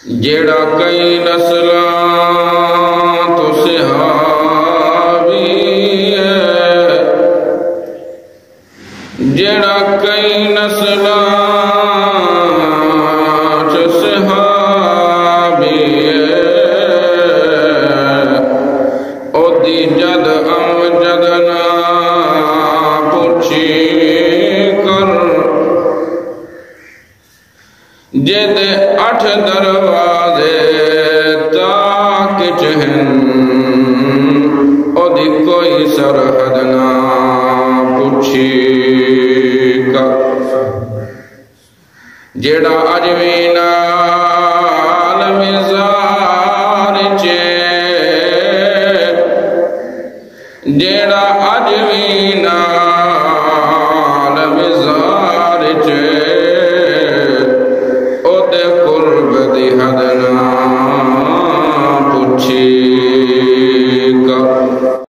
جیڑا کئی نسلاں تو صحابی ہے، جیڑا کئی نسلاں تو صحابی ہے، او دی جد امجد نہ پوچھی کر، جد 8 دروازے تاک چہن، او دی کوئی سرحد نہ پوچھی کر، جیڑا اجوی نال مزار چے، جیڑا اجوی نال مزار چے، او دے قرب دی حد نہ